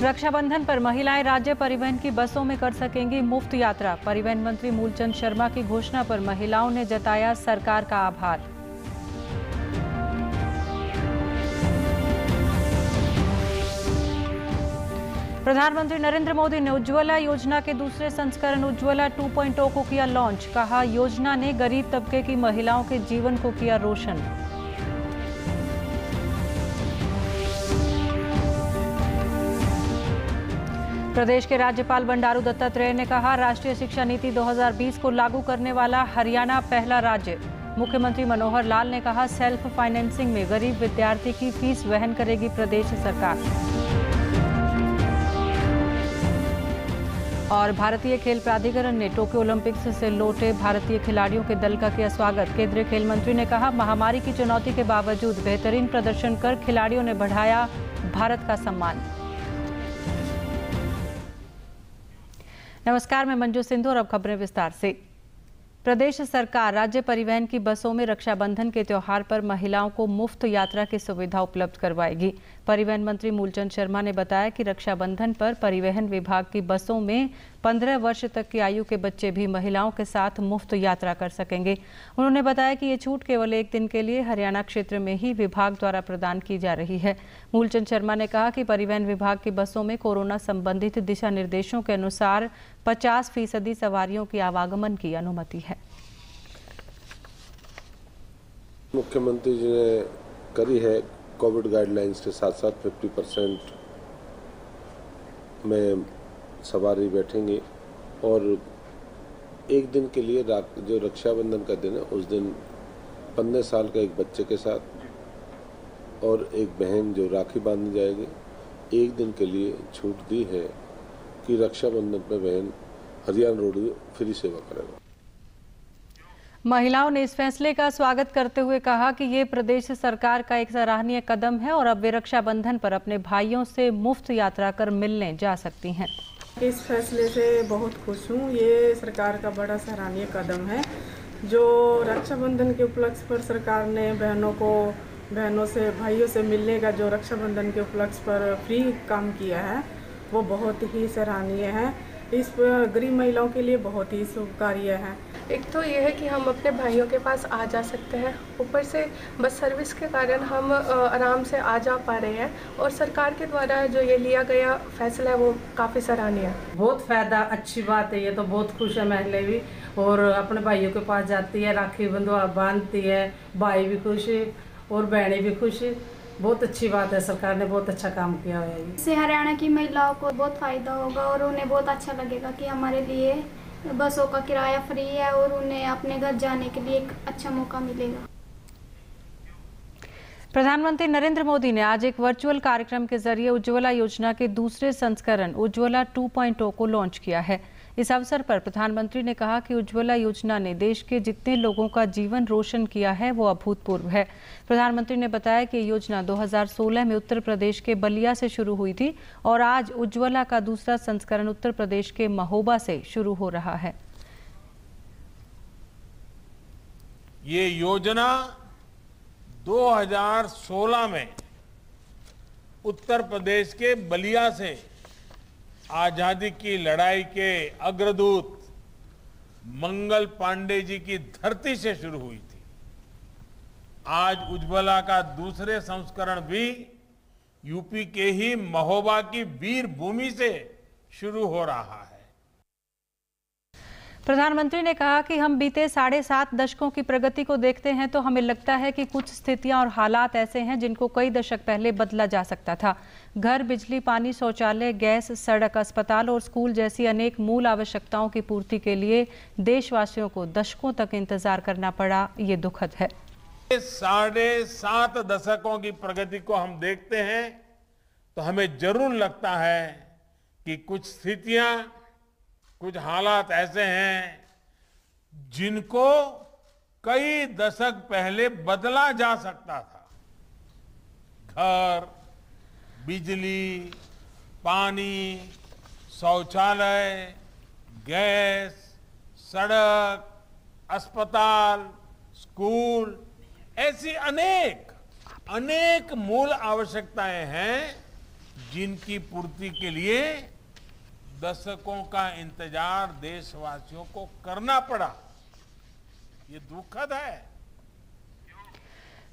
रक्षाबंधन पर महिलाएं राज्य परिवहन की बसों में कर सकेंगी मुफ्त यात्रा। परिवहन मंत्री मूलचंद शर्मा की घोषणा पर महिलाओं ने जताया सरकार का आभार। प्रधानमंत्री नरेंद्र मोदी ने उज्ज्वला योजना के दूसरे संस्करण उज्ज्वला 2.0 को किया लॉन्च। कहा, योजना ने गरीब तबके की महिलाओं के जीवन को किया रोशन। प्रदेश के राज्यपाल बंडारू दत्तात्रेय ने कहा, राष्ट्रीय शिक्षा नीति 2020 को लागू करने वाला हरियाणा पहला राज्य। मुख्यमंत्री मनोहर लाल ने कहा, सेल्फ फाइनेंसिंग में गरीब विद्यार्थी की फीस वहन करेगी प्रदेश सरकार। और भारतीय खेल प्राधिकरण ने टोक्यो ओलंपिक्स से लौटे भारतीय खिलाड़ियों के दल का किया स्वागत। केंद्रीय खेल मंत्री ने कहा, महामारी की चुनौती के बावजूद बेहतरीन प्रदर्शन कर खिलाड़ियों ने बढ़ाया भारत का सम्मान। नमस्कार, मैं मंजू सिंधु और अब खबरें विस्तार से। प्रदेश सरकार राज्य परिवहन की बसों में रक्षाबंधन के त्योहार पर महिलाओं को मुफ्त यात्रा की सुविधा उपलब्ध करवाएगी। परिवहन मंत्री मूलचंद शर्मा ने बताया कि रक्षाबंधन पर परिवहन विभाग की बसों में 15 वर्ष तक की आयु के बच्चे भी महिलाओं के साथ मुफ्त यात्रा कर सकेंगे। उन्होंने बताया कि ये छूट केवल एक दिन के लिए हरियाणा क्षेत्र में ही विभाग द्वारा प्रदान की जा रही है। मूलचंद शर्मा ने कहा कि परिवहन विभाग की बसों में कोरोना संबंधित दिशा निर्देशों के अनुसार 50% सवारियों की आवागमन की अनुमति है। मुख्यमंत्री जी ने करी है कोविड गाइडलाइंस के साथ साथ 50% में सवारी बैठेंगी और एक दिन के लिए जो रक्षाबंधन का दिन है उस दिन 15 साल के एक बच्चे के साथ और एक बहन जो राखी बांधनी जाएगी, एक दिन के लिए छूट दी है कि रक्षाबंधन पर बहन हरियाणा रोड फ्री सेवा करेगा। महिलाओं ने इस फैसले का स्वागत करते हुए कहा कि ये प्रदेश सरकार का एक सराहनीय कदम है और अब वे रक्षाबंधन पर अपने भाइयों से मुफ्त यात्रा कर मिलने जा सकती हैं। इस फैसले से बहुत खुश हूँ। ये सरकार का बड़ा सराहनीय कदम है जो रक्षाबंधन के उपलक्ष्य पर सरकार ने बहनों से भाइयों से मिलने का जो रक्षाबंधन के उपलक्ष्य पर फ्री काम किया है वो बहुत ही सराहनीय है। इस गरीब महिलाओं के लिए बहुत ही शुभ कार्य है। एक तो ये है कि हम अपने भाइयों के पास आ जा सकते हैं, ऊपर से बस सर्विस के कारण हम आराम से आ जा पा रहे हैं और सरकार के द्वारा जो ये लिया गया फैसला है वो काफ़ी सराहनीय है। बहुत फ़ायदा, अच्छी बात है। ये तो बहुत खुश है महिला भी और अपने भाइयों के पास जाती है, राखी बंधवा बांधती है, भाई भी खुश और बहनें भी खुश। बहुत अच्छी बात है, सरकार ने बहुत अच्छा काम किया है। इससे हरियाणा की महिलाओं को बहुत फायदा होगा और उन्हें बहुत अच्छा लगेगा कि हमारे लिए बसों का किराया फ्री है और उन्हें अपने घर जाने के लिए एक अच्छा मौका मिलेगा। प्रधानमंत्री नरेंद्र मोदी ने आज एक वर्चुअल कार्यक्रम के जरिए उज्ज्वला योजना के दूसरे संस्करण उज्ज्वला 2.0 को लॉन्च किया है। इस अवसर पर प्रधानमंत्री ने कहा कि उज्ज्वला योजना ने देश के जितने लोगों का जीवन रोशन किया है वो अभूतपूर्व है। प्रधानमंत्री ने बताया कि योजना 2016 में उत्तर प्रदेश के बलिया से शुरू हुई थी और आज उज्ज्वला का दूसरा संस्करण उत्तर प्रदेश के महोबा से शुरू हो रहा है। ये योजना 2016 में उत्तर प्रदेश के बलिया से आजादी की लड़ाई के अग्रदूत मंगल पांडे जी की धरती से शुरू हुई थी। आज उज्ज्वला का दूसरे संस्करण भी यूपी के ही महोबा की वीर भूमि से शुरू हो रहा है। प्रधानमंत्री ने कहा कि हम बीते 7.5 दशकों की प्रगति को देखते हैं तो हमें लगता है कि कुछ स्थितियां और हालात ऐसे हैं जिनको कई दशक पहले बदला जा सकता था। घर, बिजली, पानी, शौचालय, गैस, सड़क, अस्पताल और स्कूल जैसी अनेक मूल आवश्यकताओं की पूर्ति के लिए देशवासियों को दशकों तक इंतजार करना पड़ा। ये दुखद है। 7.5 दशकों की प्रगति को हम देखते हैं तो हमें जरूर लगता है कि कुछ स्थितियां, कुछ हालात ऐसे हैं जिनको कई दशक पहले बदला जा सकता था। घर, बिजली, पानी, शौचालय, गैस, सड़क, अस्पताल, स्कूल, ऐसी अनेक मूल आवश्यकताएं हैं जिनकी पूर्ति के लिए दशकों का इंतजार देशवासियों को करना पड़ा, ये दुखद है।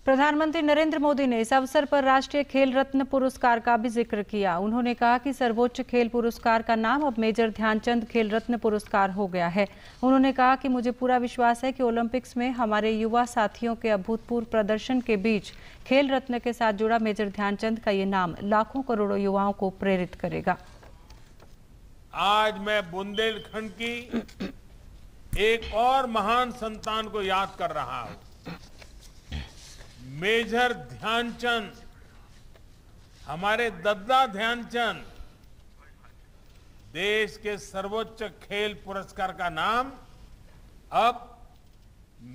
प्रधानमंत्री नरेंद्र मोदी ने इस अवसर पर राष्ट्रीय खेल रत्न पुरस्कार का भी जिक्र किया। उन्होंने कहा कि सर्वोच्च खेल पुरस्कार का नाम अब मेजर ध्यानचंद खेल रत्न पुरस्कार हो गया है। उन्होंने कहा कि मुझे पूरा विश्वास है कि ओलंपिक्स में हमारे युवा साथियों के अभूतपूर्व प्रदर्शन के बीच खेल रत्न के साथ जुड़ा मेजर ध्यानचंद का ये नाम लाखों करोड़ों युवाओं को प्रेरित करेगा। आज मैं बुंदेलखंड की एक और महान संतान को याद कर रहा हूं। मेजर ध्यानचंद, हमारे दद्दा ध्यानचंद। देश के सर्वोच्च खेल पुरस्कार का नाम अब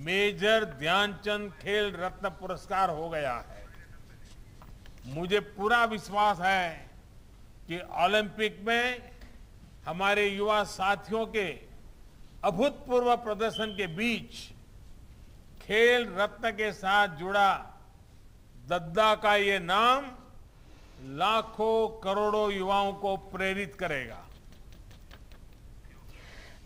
मेजर ध्यानचंद खेल रत्न पुरस्कार हो गया है। मुझे पूरा विश्वास है कि ओलंपिक में हमारे युवा साथियों के अभूतपूर्व प्रदर्शन के बीच खेल रत्न के साथ जुड़ा दद्दा का ये नाम लाखों करोड़ों युवाओं को प्रेरित करेगा।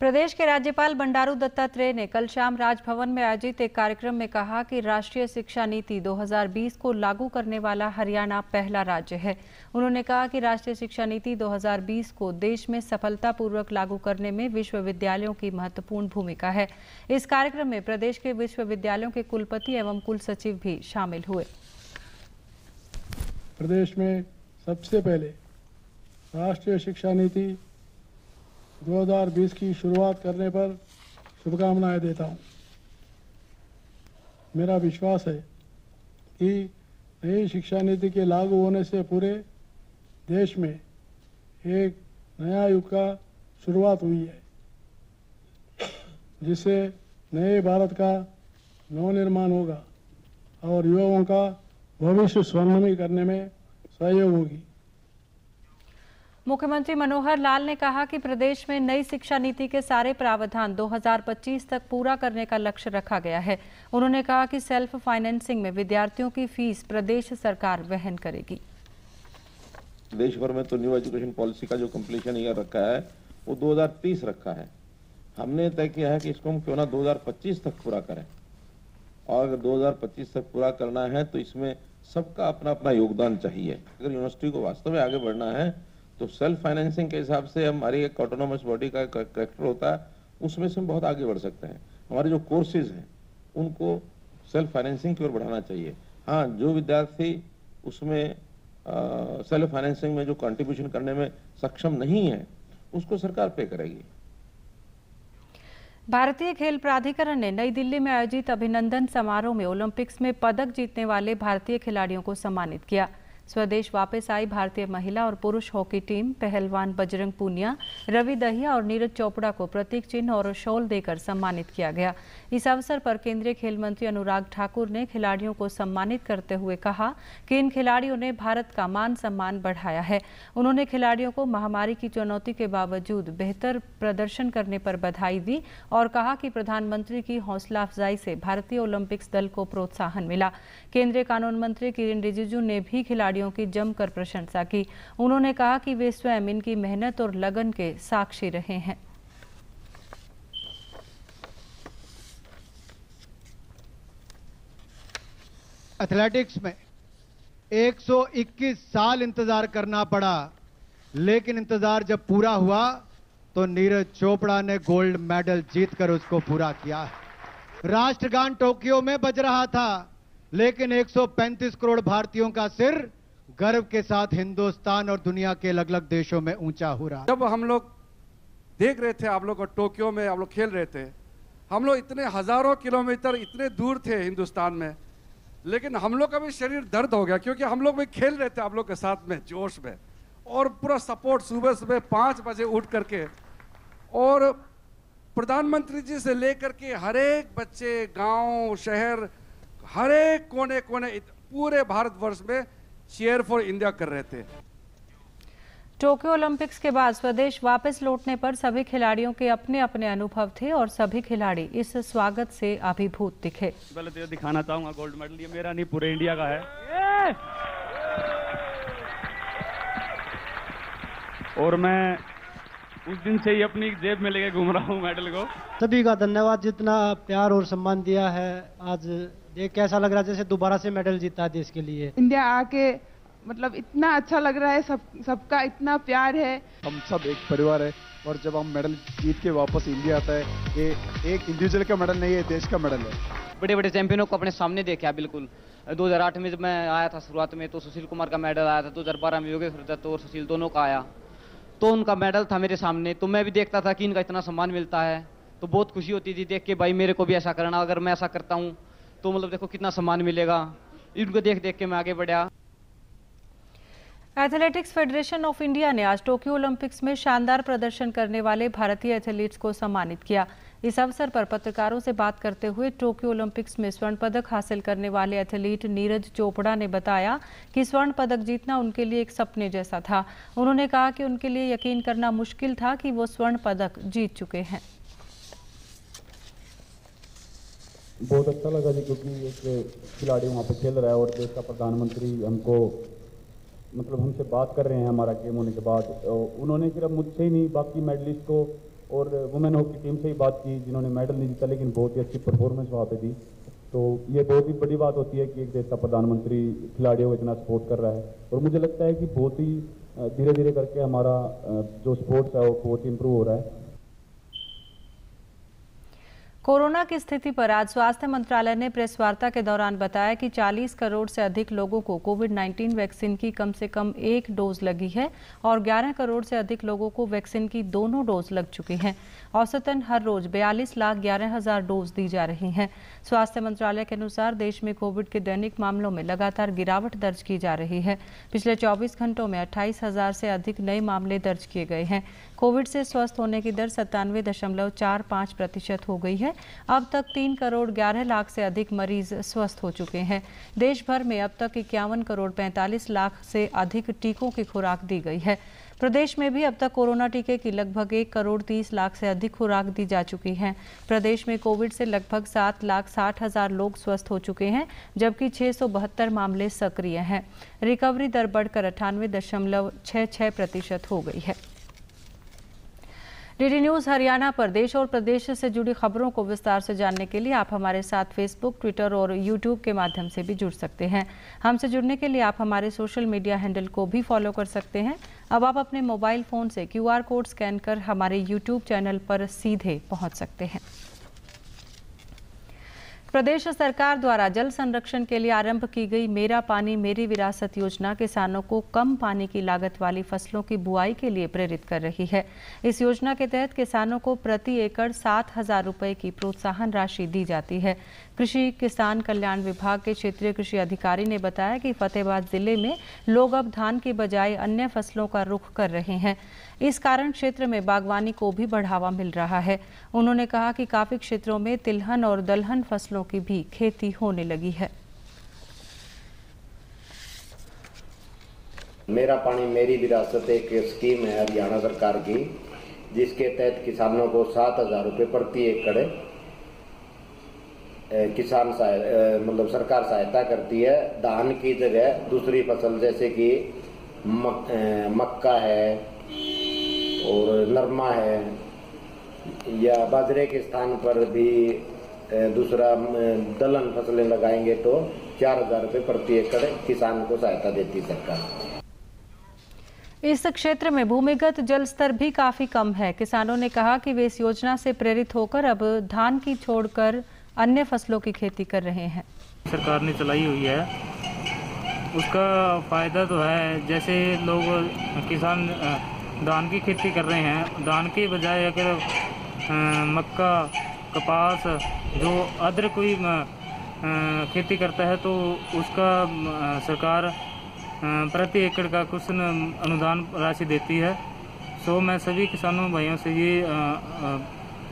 प्रदेश के राज्यपाल बंडारू दत्तात्रेय ने कल शाम राजभवन में आयोजित एक कार्यक्रम में कहा कि राष्ट्रीय शिक्षा नीति 2020 को लागू करने वाला हरियाणा पहला राज्य है। उन्होंने कहा कि राष्ट्रीय शिक्षा नीति 2020 को देश में सफलतापूर्वक लागू करने में विश्वविद्यालयों की महत्वपूर्ण भूमिका है। इस कार्यक्रम में प्रदेश के विश्वविद्यालयों के कुलपति एवं कुल सचिव भी शामिल हुए। प्रदेश में सबसे पहले राष्ट्रीय शिक्षा नीति 2020 की शुरुआत करने पर शुभकामनाएं देता हूं। मेरा विश्वास है कि नई शिक्षा नीति के लागू होने से पूरे देश में एक नया युग का शुरुआत हुई है, जिससे नए भारत का नवनिर्माण होगा और युवाओं का भविष्य स्वर्णमय करने में सहयोग होगी। मुख्यमंत्री मनोहर लाल ने कहा कि प्रदेश में नई शिक्षा नीति के सारे प्रावधान 2025 तक पूरा करने का लक्ष्य रखा गया है। उन्होंने कहा कि सेल्फ फाइनेंसिंग में विद्यार्थियों की फीस प्रदेश सरकार वहन करेगी। देश भर में तो न्यू एजुकेशन पॉलिसी का जो कंप्लीशन ईयर रखा है वो 2030 रखा है। हमने तय किया है कि इसको हम क्यों ना 2025 तक पूरा करें, और अगर 2025 तक पूरा करना है तो इसमें सबका अपना अपना योगदान चाहिए। अगर यूनिवर्सिटी को वास्तव में आगे बढ़ना है तो सेल्फ फाइनेंसिंग के हिसाब से हमारी एक ऑटोनोमस बॉडी का करेक्टर होता है, उसमें से हम बहुत आगे बढ़ सकते हैं। हमारे जो कोर्सेज हैं उनको सेल्फ फाइनेंसिंग की ओर बढ़ाना चाहिए। हाँ, जो विद्यार्थी उसमें सेल्फ फाइनेंसिंग में जो कंट्रीब्यूशन करने में सक्षम नहीं है उसको सरकार पे करेगी। भारतीय खेल प्राधिकरण ने नई दिल्ली में आयोजित अभिनंदन समारोह में ओलंपिक्स में पदक जीतने वाले भारतीय खिलाड़ियों को सम्मानित किया। स्वदेश वापस आई भारतीय महिला और पुरुष हॉकी टीम पहलवान बजरंग पूनिया, रवि दहिया और नीरज चोपड़ा को प्रतीक चिन्ह और शॉल देकर सम्मानित किया गया। इस अवसर पर केंद्रीय खेल मंत्री अनुराग ठाकुर ने खिलाड़ियों को सम्मानित करते हुए कहा कि इन खिलाड़ियों ने भारत का मान सम्मान बढ़ाया है। उन्होंने खिलाड़ियों को महामारी की चुनौती के बावजूद बेहतर प्रदर्शन करने पर बधाई दी और कहा कि प्रधानमंत्री की हौसला अफजाई से भारतीय ओलंपिक्स दल को प्रोत्साहन मिला। केंद्रीय कानून मंत्री किरेन रिजिजू ने भी खिलाड़ियों की जमकर प्रशंसा की। उन्होंने कहा कि वे स्वयं इनकी मेहनत और लगन के साक्षी रहे हैं। एथलेटिक्स में 121 साल इंतजार करना पड़ा, लेकिन इंतजार जब पूरा हुआ तो नीरज चोपड़ा ने गोल्ड मेडल जीतकर उसको पूरा किया। राष्ट्रगान टोक्यो में बज रहा था, लेकिन 135 करोड़ भारतीयों का सिर गर्व के साथ हिंदुस्तान और दुनिया के अलग अलग देशों में ऊंचा हो रहा। जब हम लोग देख रहे थे आप लोग टोक्यो में आप लोग खेल रहे थे, हम लोग इतने हजारों किलोमीटर इतने दूर थे हिंदुस्तान में, लेकिन हम लोग का भी शरीर दर्द हो गया क्योंकि हम लोग भी खेल रहे थे आप लोग के साथ में जोश में, और पूरा सपोर्ट सुबह सुबह 5 बजे उठ करके, और प्रधानमंत्री जी से लेकर के हर एक बच्चे, गांव, शहर, हर एक कोने कोने पूरे भारतवर्ष में चीयर फॉर इंडिया कर रहे थे। टोक्यो ओलंपिक्स के बाद स्वदेश वापस लौटने पर सभी खिलाड़ियों के अपने अपने अनुभव थे और सभी खिलाड़ी इस स्वागत से अभिभूत दिखे। पहले तो दिखाना चाहूंगा गोल्ड मेडल ये मेरा नहीं पूरे इंडिया का है। और मैं उस दिन से ही अपनी जेब में लेके घूम रहा हूँ मेडल को। सभी का धन्यवाद, जितना प्यार और सम्मान दिया है। आज देख के ऐसा लग रहा है जैसे दोबारा से मेडल जीता है देश के लिए। इंडिया आके मतलब इतना अच्छा लग रहा है, सबका इतना प्यार है। हम सब एक परिवार है और जब हम मेडल जीत के वापस इंडिया आता है, ये एक इंडिविजुअल का मेडल नहीं है, देश का मेडल है। बड़े बड़े चैंपियनों को अपने सामने देखा बिल्कुल। 2008 में जब मैं आया था शुरुआत में तो सुशील कुमार का मेडल आया था, 2012 में योगेश्वर दत्त और सुशील दोनों का आया, तो उनका मेडल था मेरे सामने। तो मैं भी देखता था कि इनका इतना सम्मान मिलता है, तो बहुत खुशी होती थी देख के, भाई मेरे को भी ऐसा करना, अगर मैं ऐसा करता हूँ तो मतलब देखो कितना सम्मान मिलेगा। इनको देख देख के मैं आगे बढ़ा। एथलेटिक्स फेडरेशन ऑफ इंडिया ने आज टोक्यो ओलंपिक्स में शानदार प्रदर्शन करने वाले भारतीय एथलीट्स को सम्मानित किया। इस अवसर पर पत्रकारों से बात करते हुए टोक्यो ओलंपिक्स में स्वर्ण पदक हासिल करने वाले एथलीट नीरज चोपड़ा ने बताया कि स्वर्ण पदक जीतना उनके लिए एक सपने जैसा था। उन्होंने कहा कि उनके लिए यकीन करना मुश्किल था कि वो स्वर्ण पदक जीत चुके हैं। बहुत अच्छा लगा जी, क्योंकि एक खिलाड़ी वहाँ पे खेल रहा है और देश का प्रधानमंत्री हमको मतलब हमसे बात कर रहे हैं हमारा गेम होने के बाद। उन्होंने सिर्फ मुझसे ही नहीं बाकी मेडलिस्ट को और वुमेन हॉकी टीम से ही बात की जिन्होंने मेडल नहीं जीता, लेकिन बहुत ही अच्छी परफॉर्मेंस वहाँ पे दी। तो ये बहुत ही बड़ी बात होती है कि एक देश का प्रधानमंत्री खिलाड़ियों को इतना सपोर्ट कर रहा है। और मुझे लगता है कि बहुत ही धीरे धीरे करके हमारा जो स्पोर्ट्स है वो बहुत इम्प्रूव हो रहा है। कोरोना की स्थिति पर आज स्वास्थ्य मंत्रालय ने प्रेस वार्ता के दौरान बताया कि 40 करोड़ से अधिक लोगों को कोविड-19 वैक्सीन की कम से कम 1 डोज लगी है और 11 करोड़ से अधिक लोगों को वैक्सीन की दोनों डोज लग चुकी हैं। औसतन हर रोज 42,11,000 डोज दी जा रही हैं। स्वास्थ्य मंत्रालय के अनुसार देश में कोविड के दैनिक मामलों में लगातार गिरावट दर्ज की जा रही है। पिछले 24 घंटों में 28,000 से अधिक नए मामले दर्ज किए गए हैं। कोविड से स्वस्थ होने की दर 97.45% हो गई है। अब तक 3 करोड़ 11 लाख से अधिक मरीज स्वस्थ हो चुके हैं। देश भर में अब तक 51 करोड़ 45 लाख से अधिक टीकों की खुराक दी गई है। प्रदेश में भी अब तक कोरोना टीके की लगभग 1 करोड़ 30 लाख से अधिक खुराक दी जा चुकी है। प्रदेश में कोविड से लगभग 7,60,000 लोग स्वस्थ हो चुके हैं, जबकि 672 मामले सक्रिय हैं। रिकवरी दर बढ़कर 98.66% हो गई है। डीडी न्यूज़ हरियाणा पर देश और प्रदेश से जुड़ी खबरों को विस्तार से जानने के लिए आप हमारे साथ फेसबुक, ट्विटर और यूट्यूब के माध्यम से भी जुड़ सकते हैं। हमसे जुड़ने के लिए आप हमारे सोशल मीडिया हैंडल को भी फॉलो कर सकते हैं। अब आप अपने मोबाइल फ़ोन से QR कोड स्कैन कर हमारे यूट्यूब चैनल पर सीधे पहुंच सकते हैं। प्रदेश सरकार द्वारा जल संरक्षण के लिए आरंभ की गई मेरा पानी मेरी विरासत योजना किसानों को कम पानी की लागत वाली फसलों की बुआई के लिए प्रेरित कर रही है। इस योजना के तहत किसानों को प्रति एकड़ 7,000 रुपये की प्रोत्साहन राशि दी जाती है। कृषि किसान कल्याण विभाग के क्षेत्रीय कृषि अधिकारी ने बताया कि फतेहाबाद जिले में लोग अब धान की बजाय अन्य फसलों का रुख कर रहे हैं। इस कारण क्षेत्र में बागवानी को भी बढ़ावा मिल रहा है। उन्होंने कहा कि काफी क्षेत्रों में तिलहन और दलहन फसलों की भी खेती होने लगी है। मेरा पानी मेरी विरासत एक स्कीम है हरियाणा सरकार की, जिसके तहत किसानों को 7,000 रुपये प्रति एकड़ किसान मतलब सरकार सहायता करती है। धान की जगह दूसरी फसल जैसे कि मक्का है और नरमा है, या बाजरे के स्थान पर भी दूसरा दलहन फसलें लगाएंगे तो 4,000 रुपये प्रति एकड़ किसान को सहायता देती सरकार। इस क्षेत्र में भूमिगत जल स्तर भी काफी कम है। किसानों ने कहा कि वे इस योजना से प्रेरित होकर अब धान की छोड़कर अन्य फसलों की खेती कर रहे हैं। सरकार ने चलाई हुई है, उसका फायदा तो है। जैसे लोग किसान धान की खेती कर रहे हैं, धान के बजाय अगर मक्का, कपास, जो अदर कोई खेती करता है तो उसका सरकार प्रति एकड़ का कुछ अनुदान राशि देती है। सो मैं सभी किसानों भाइयों से ये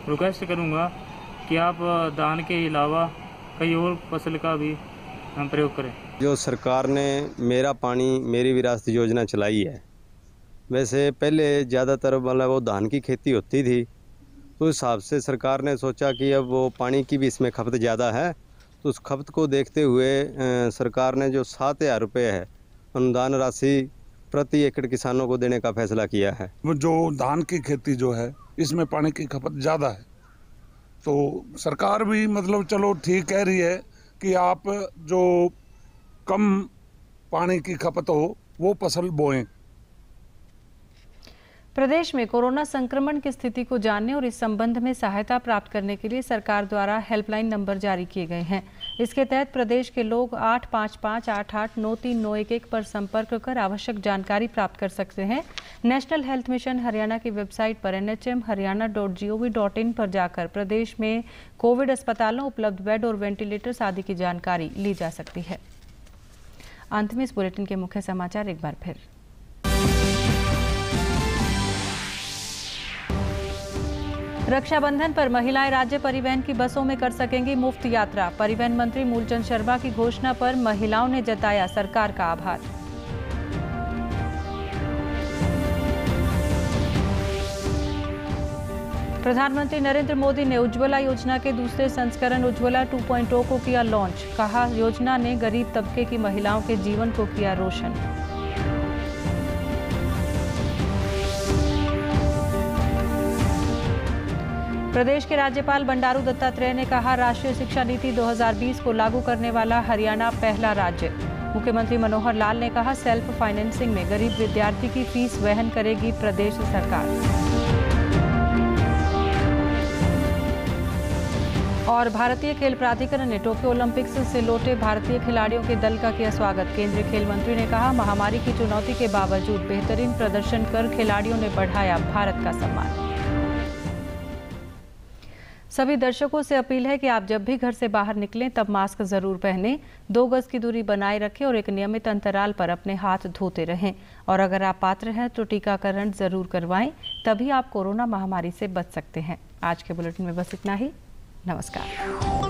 रिक्वेस्ट करूँगा कि आप धान के अलावा कई और फसल का भी प्रयोग करें। जो सरकार ने मेरा पानी मेरी विरासत योजना चलाई है, वैसे पहले ज़्यादातर मतलब वो धान की खेती होती थी, तो उस हिसाब से सरकार ने सोचा कि अब वो पानी की भी इसमें खपत ज़्यादा है, तो उस खपत को देखते हुए सरकार ने जो 7,000 रुपये है अनुदान राशि प्रति एकड़ किसानों को देने का फैसला किया है। जो धान की खेती जो है इसमें पानी की खपत ज़्यादा है, तो सरकार भी मतलब चलो ठीक कह रही है कि आप जो कम पानी की खपत हो वो फसल बोएं। प्रदेश में कोरोना संक्रमण की स्थिति को जानने और इस संबंध में सहायता प्राप्त करने के लिए सरकार द्वारा हेल्पलाइन नंबर जारी किए गए हैं। इसके तहत प्रदेश के लोग 8558893911 पर संपर्क कर आवश्यक जानकारी प्राप्त कर सकते हैं। नेशनल हेल्थ मिशन हरियाणा की वेबसाइट पर nhmharyana.gov.in पर जाकर प्रदेश में कोविड अस्पतालों, उपलब्ध बेड और वेंटिलेटर्स आदि की जानकारी ली जा सकती है। अंत में इस बुलेटिन के मुख्य समाचार एक बार फिर। रक्षाबंधन पर महिलाएं राज्य परिवहन की बसों में कर सकेंगी मुफ्त यात्रा। परिवहन मंत्री मूलचंद शर्मा की घोषणा पर महिलाओं ने जताया सरकार का आभार। प्रधानमंत्री नरेंद्र मोदी ने उज्ज्वला योजना के दूसरे संस्करण उज्ज्वला 2.0 को किया लॉन्च। कहा, योजना ने गरीब तबके की महिलाओं के जीवन को किया रोशन। प्रदेश के राज्यपाल बंडारू दत्तात्रेय ने कहा, राष्ट्रीय शिक्षा नीति 2020 को लागू करने वाला हरियाणा पहला राज्य। मुख्यमंत्री मनोहर लाल ने कहा, सेल्फ फाइनेंसिंग में गरीब विद्यार्थी की फीस वहन करेगी प्रदेश सरकार। और भारतीय खेल प्राधिकरण ने टोक्यो ओलंपिक्स से लौटे भारतीय खिलाड़ियों के दल का किया स्वागत। केंद्रीय खेल मंत्री ने कहा, महामारी की चुनौती के बावजूद बेहतरीन प्रदर्शन कर खिलाड़ियों ने बढ़ाया भारत का सम्मान। सभी दर्शकों से अपील है कि आप जब भी घर से बाहर निकलें तब मास्क जरूर पहनें, 2 गज की दूरी बनाए रखें और एक नियमित अंतराल पर अपने हाथ धोते रहें। और अगर आप पात्र हैं तो टीकाकरण जरूर करवाएं, तभी आप कोरोना महामारी से बच सकते हैं। आज के बुलेटिन में बस इतना ही। नमस्कार।